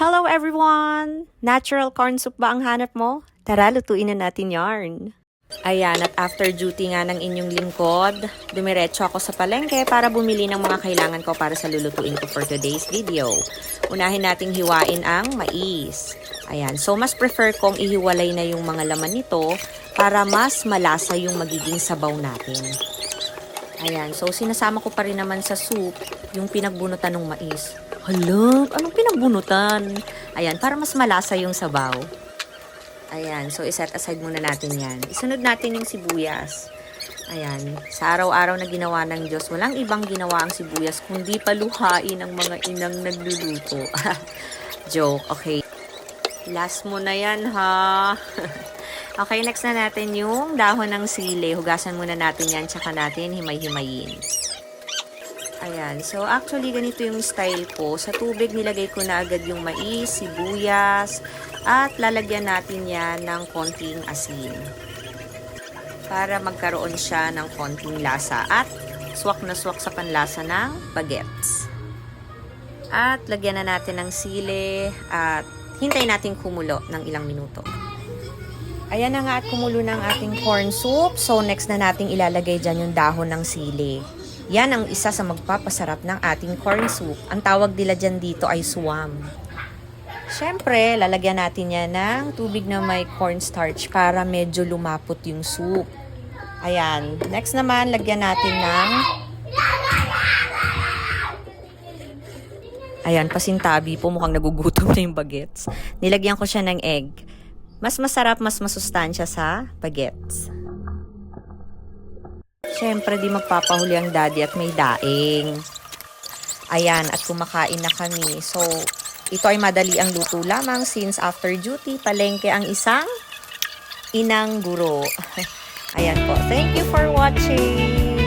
Hello everyone! Natural corn soup ba ang hanap mo? Tara, lutuin na natin yarn. Ayan, at after duty nga ng inyong lingkod, dumiretso ako sa palengke para bumili ng mga kailangan ko para sa lulutuin ko for today's video. Unahin nating hiwain ang mais. Ayan, so mas prefer kong ihiwalay na yung mga laman nito para mas malasa yung magiging sabaw natin. Ayan, so sinasama ko pa rin naman sa soup yung pinagbunutan ng mais. Hala, anong pinagbunutan? Ayan, para mas malasa yung sabaw. Ayan, so iset aside muna natin yan. Isunod natin yung sibuyas. Ayan, sa araw-araw na ginawa ng Diyos, walang ibang ginawa ang sibuyas kundi paluhain ang mga inang nagluluto. Joke, okay. Last mo na yan, ha? Okay, next na natin yung dahon ng sili. Hugasan muna natin yan, tsaka natin himay-himayin. Ayan, so actually ganito yung style ko. Sa tubig nilagay ko na agad yung mais, sibuyas, at lalagyan natin yan ng konting asin. Para magkaroon siya ng konting lasa at swak na swak sa panlasa ng bagets. At lagyan na natin ng sili at hintayin natin kumulo ng ilang minuto. Ayan na nga at kumulo ng ating corn soup. So next na nating ilalagay dyan yung dahon ng sili. Yan ang isa sa magpapasarap ng ating corn soup. Ang tawag nila dyan dito ay suwam. Siyempre, lalagyan natin yan ng tubig na may cornstarch para medyo lumapot yung soup. Ayan. Next naman, lagyan natin ng... Ayan, pasintabi po. Mukhang nagugutom na yung bagets. Nilagyan ko siya ng egg. Mas masarap, mas masustansya sa bagets. Siyempre, di magpapahuli ang daddy at may daing. Ayan, at kumakain na kami. So, ito ay madali ang luto lamang since after duty, palengke ang isang inang guro. Ayan po. Thank you for watching!